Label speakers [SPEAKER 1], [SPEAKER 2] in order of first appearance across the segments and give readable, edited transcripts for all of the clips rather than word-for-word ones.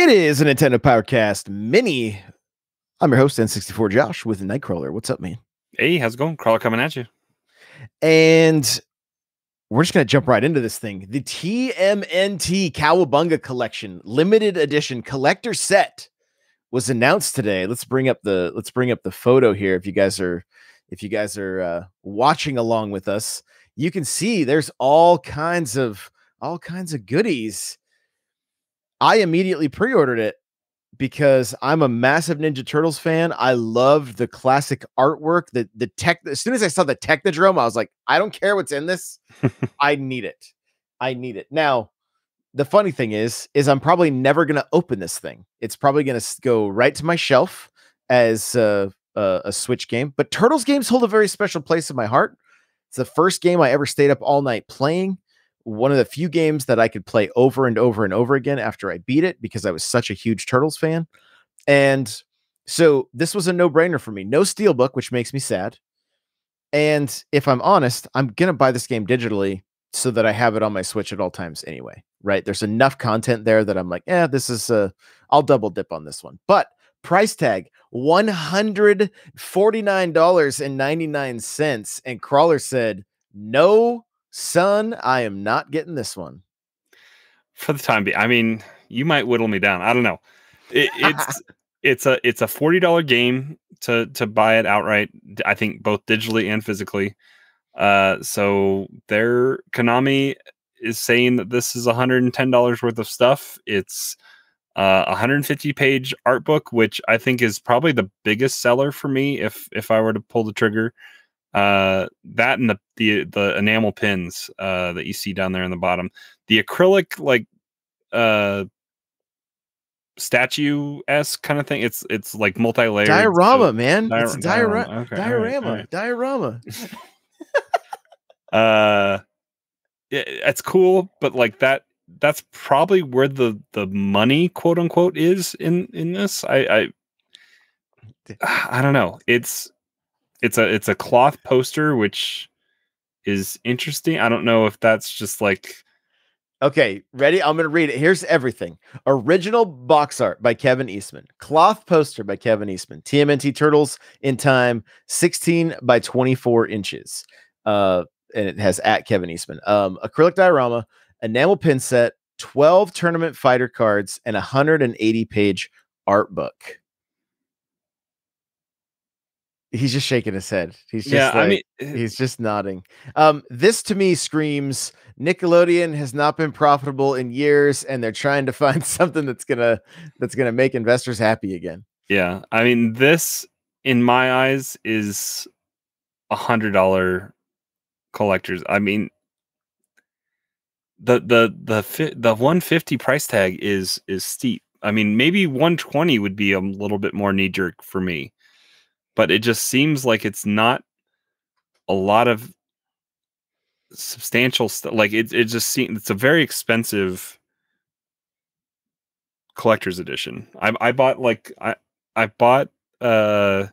[SPEAKER 1] It is a Nintendo Powercast Mini. I'm your host, N64 Josh, with Nightcrawler. What's up, man?
[SPEAKER 2] Hey, how's it going? Crawler coming at you.
[SPEAKER 1] And we're just going to jump right into this thing. The TMNT Cowabunga Collection Limited Edition Collector Set was announced today. Let's bring up the photo here. If you guys are watching along with us, you can see there's all kinds of goodies. I immediately pre-ordered it because I'm a massive Ninja Turtles fan. I love the classic artwork. The tech. As soon as I saw the Technodrome, I was like, I don't care what's in this. I need it. Now, the funny thing is I'm probably never gonna open this thing. It's probably gonna go right to my shelf as a Switch game. But Turtles games hold a very special place in my heart. It's the first game I ever stayed up all night playing. One of the few games that I could play over and over and over again after I beat it because I was such a huge Turtles fan. And so this was a no-brainer for me. No Steelbook, which makes me sad. And if I'm honest, I'm going to buy this game digitally so that I have it on my Switch at all times anyway, right? There's enough content there that I'm like, this is I'll double dip on this one. But price tag, $149.99. And Crawler said, no, son, I am not getting this one.
[SPEAKER 2] For the time being, I mean, you might whittle me down. I don't know. It's a $40 game to buy it outright. I think both digitally and physically. So Konami is saying that this is $110 worth of stuff. It's 150-page art book, which I think is probably the biggest seller for me if I were to pull the trigger. That and the enamel pins that you see down there in the bottom. The acrylic statue-esque kind of thing. It's like multi-layered
[SPEAKER 1] diorama, man. It's a diorama.
[SPEAKER 2] Okay,
[SPEAKER 1] diorama. Diorama.
[SPEAKER 2] It's cool, but like that's probably where the money, quote unquote, is in this. I don't know. It's a cloth poster, which is interesting. I don't know if that's just like.
[SPEAKER 1] Okay, ready? I'm going to read it. Here's everything. Original box art by Kevin Eastman. Cloth poster by Kevin Eastman. TMNT Turtles in time, 16 by 24 inches. And it has at Kevin Eastman. Acrylic diorama, enamel pin set, 12 tournament fighter cards, and 180-page art book. He's just shaking his head. He's just he's just nodding. This to me screams Nickelodeon has not been profitable in years, and they're trying to find something that's gonna make investors happy again.
[SPEAKER 2] Yeah, I mean, this in my eyes is $100 collectors. I mean, the 150 price tag is steep. I mean, maybe 120 would be a little bit more knee jerk for me. But it just seems like it's not a lot of substantial stuff. Like it just seems it's a very expensive collector's edition. I bought Elden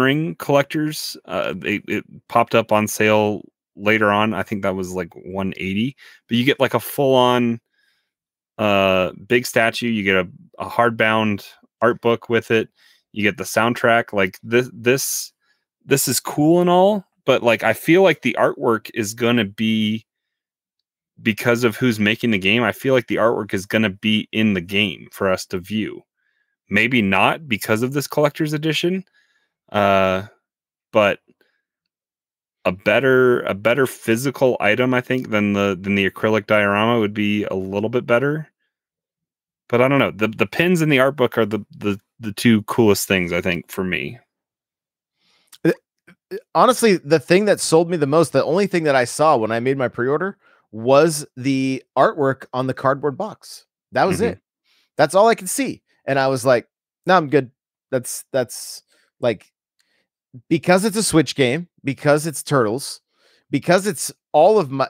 [SPEAKER 2] Ring collectors. It popped up on sale later on. I think that was like 180. But you get like a full on big statue. You get a hardbound art book with it. You get the soundtrack. Like this is cool and all, but like I feel like the artwork is gonna be, because of who's making the game, I feel like the artwork is gonna be in the game for us to view. Maybe not because of this collector's edition, but a better physical item, I think, than the acrylic diorama would be a little bit better. But I don't know. The pins in the art book are the two coolest things, I think, for me.
[SPEAKER 1] Honestly, the thing that sold me the most, the only thing that I saw when I made my pre-order was the artwork on the cardboard box. That was it. That's all I could see. And I was like, no, I'm good. That's like, because it's a Switch game, because it's Turtles, because it's all of my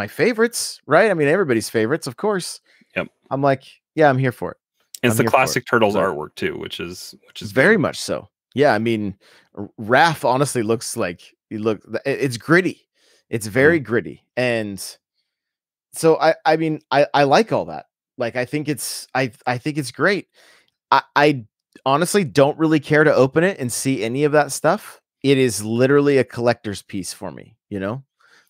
[SPEAKER 1] favorites, right? I mean, everybody's favorites, of course.
[SPEAKER 2] Yep.
[SPEAKER 1] I'm like, yeah, I'm here for it.
[SPEAKER 2] And it's the classic Turtles artwork too, which is
[SPEAKER 1] very much so. Yeah, I mean, Raph honestly looks like it's gritty. It's very gritty, and I mean, I like all that. Like, I think I think it's great. I honestly don't really care to open it and see any of that stuff. It is literally a collector's piece for me, you know?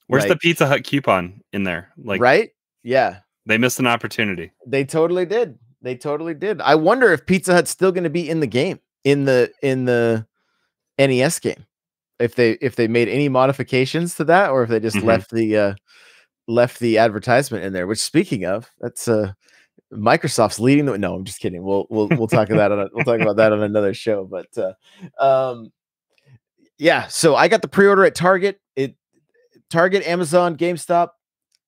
[SPEAKER 2] Where's the
[SPEAKER 1] Like,
[SPEAKER 2] Pizza Hut coupon in there? Like,
[SPEAKER 1] right? Yeah.
[SPEAKER 2] they missed an opportunity.
[SPEAKER 1] They totally did. They totally did. I wonder if Pizza Hut's still going to be in the game, in the NES game. If they made any modifications to that, or if they just left the advertisement in there. Which, speaking of, that's Microsoft's leading the. No, I'm just kidding. We'll talk about that. We'll talk about that on another show. But yeah. So I got the pre-order at Target. Target, Amazon, GameStop,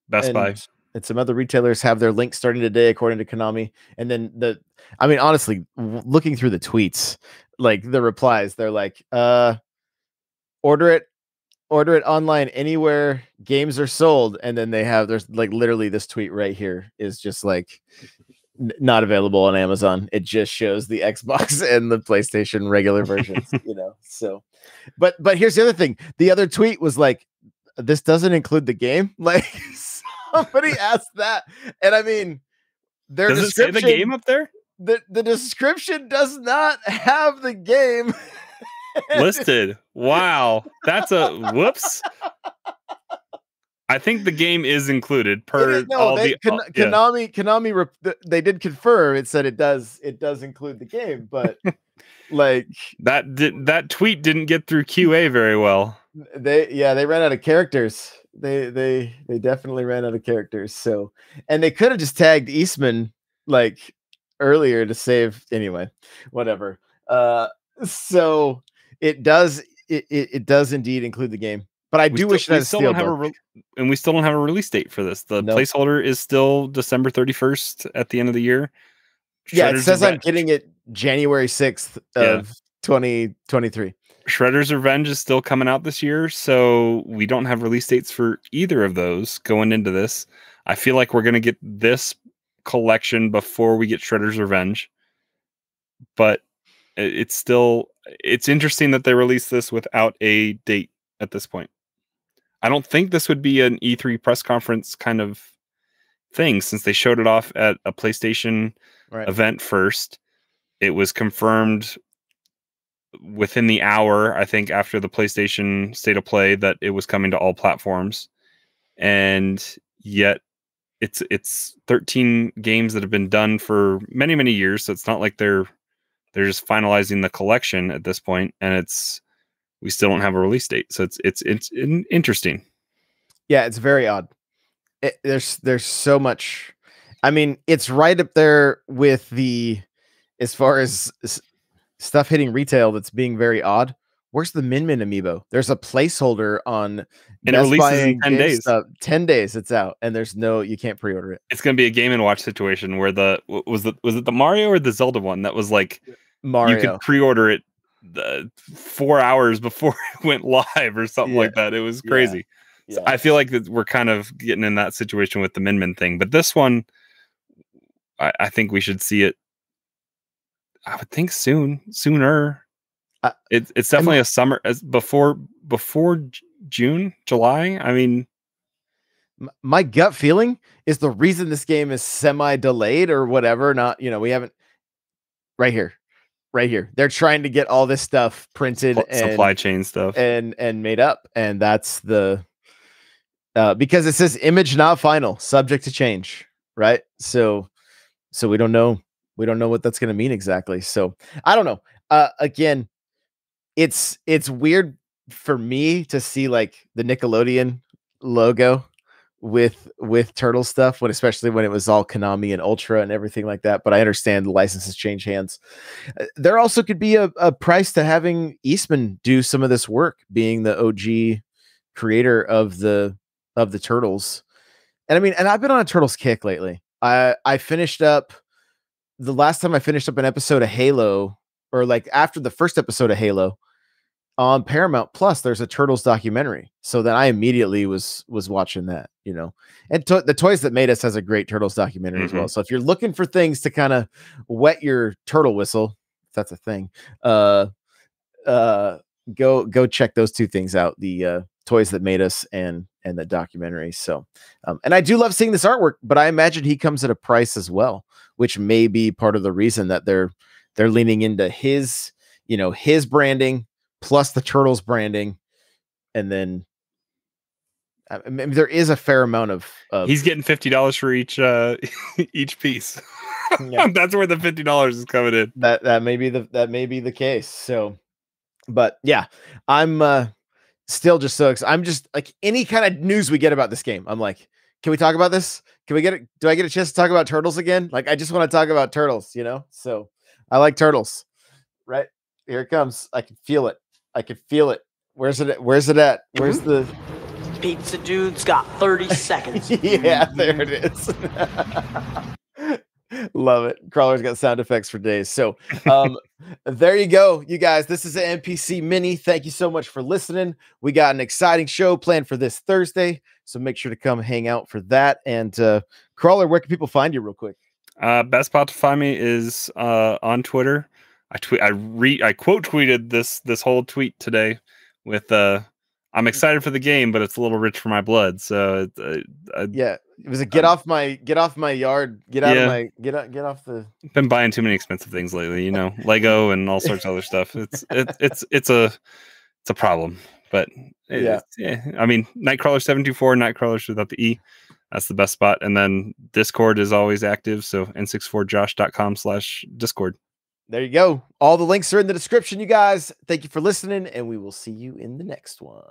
[SPEAKER 2] Best Buy.
[SPEAKER 1] and some other retailers have their links starting today, according to Konami. And then I mean, honestly, looking through the tweets, like the replies, they're like, order it online anywhere games are sold. And then there's like literally this tweet right here is just like not available on Amazon. It just shows the Xbox and the PlayStation regular versions, you know? So, but here's the other thing. The other tweet was like, this doesn't include the game. Like, somebody asked that. And I mean, their
[SPEAKER 2] Does it say
[SPEAKER 1] description,
[SPEAKER 2] the game up there?
[SPEAKER 1] The description does not have the game
[SPEAKER 2] listed. Wow. That's a whoops. I think the game is included per
[SPEAKER 1] Konami they did confirm. It said it does include the game, but like
[SPEAKER 2] that tweet didn't get through QA very well.
[SPEAKER 1] They ran out of characters. They definitely ran out of characters. So, and they could have just tagged Eastman like earlier to save anyway, whatever. So it does indeed include the game. But I do wish that
[SPEAKER 2] still don't have and we still don't have a release date for this. The placeholder is still December 31st at the end of the year.
[SPEAKER 1] Yeah, it says I'm getting it January 6th of 2023.
[SPEAKER 2] Shredder's Revenge is still coming out this year, so we don't have release dates for either of those going into this. I feel like we're going to get this collection before we get Shredder's Revenge. But it's interesting that they released this without a date at this point. I don't think this would be an E3 press conference kind of thing, since they showed it off at a PlayStation event first. It was confirmed within the hour, I think, after the PlayStation State of Play, that it was coming to all platforms. And yet it's 13 games that have been done for many, many years. So it's not like they're just finalizing the collection at this point, and we still don't have a release date. So it's interesting.
[SPEAKER 1] Yeah, it's very odd. There's so much. I mean, it's right up there with as far as stuff hitting retail that's being very odd. Where's the Min Min amiibo? There's a placeholder on
[SPEAKER 2] and it releases in 10 days.
[SPEAKER 1] 10 days it's out, and you can't pre-order it.
[SPEAKER 2] It's going to be a Game & Watch situation where was it the Mario or the Zelda one that was like
[SPEAKER 1] Mario?
[SPEAKER 2] You could pre-order it 4 hours before it went live or something like that. It was crazy. Yeah. So I feel like that we're kind of getting in that situation with the Min Min thing, but this one, I think we should see it. I would think sooner. It's definitely a summer, before June, July. I mean,
[SPEAKER 1] my gut feeling is the reason this game is semi-delayed or whatever. Not, we haven't. Right here. They're trying to get all this stuff printed and
[SPEAKER 2] supply chain stuff
[SPEAKER 1] and made up, and that's the because it says image not final, subject to change, right? So we don't know what that's going to mean exactly. So I don't know. Again, it's weird for me to see like the Nickelodeon logo with Turtle stuff, especially when it was all Konami and Ultra and everything like that. But I understand the licenses change hands. There also could be a price to having Eastman do some of this work, being the OG creator of the Turtles. And I mean, and I've been on a Turtles kick lately. I finished up the last time I finished up an episode of Halo, or like after the first episode of Halo on Paramount Plus, there's a Turtles documentary. So then I immediately was watching that, and the Toys That Made Us has a great Turtles documentary as well. So if you're looking for things to kind of wet your turtle whistle, if that's a thing, go check those two things out. The Toys That Made Us and and the documentary. So, and I do love seeing this artwork, but I imagine he comes at a price as well, which may be part of the reason that they're leaning into his, his branding plus the Turtles branding. And then I mean, there is a fair amount of
[SPEAKER 2] he's getting $50 for each each piece.
[SPEAKER 1] Yeah.
[SPEAKER 2] That's where the $50 is coming in.
[SPEAKER 1] That may be the case. So, but yeah, I'm still just so excited. I'm just like, any kind of news we get about this game, I'm like, can we talk about this? Can we get it? Do I get a chance to talk about Turtles again? Like, I just want to talk about Turtles, So I like Turtles. Right here it comes. I can feel it. Where's it at? Where's the
[SPEAKER 3] Pizza dude's got 30 seconds.
[SPEAKER 1] Yeah, there it is. Love it. Crawler's got sound effects for days. So there you go, you guys. This is an NPC mini. Thank you so much for listening. We got an exciting show planned for this Thursday, so make sure to come hang out for that. And Crawler, where can people find you real quick?
[SPEAKER 2] Best spot to find me is on Twitter. I quote tweeted this whole tweet today with I'm excited for the game, but it's a little rich for my blood. So
[SPEAKER 1] yeah, it was a get off my yard, get out of my get off the.
[SPEAKER 2] Been buying too many expensive things lately, Lego and all sorts of other stuff. It's a problem, but yeah. I mean, Nightcrawler 724, Nightcrawlers without the E. That's the best spot. And then Discord is always active. So n64josh.com/Discord.
[SPEAKER 1] There you go. All the links are in the description, you guys. Thank you for listening, and we will see you in the next one.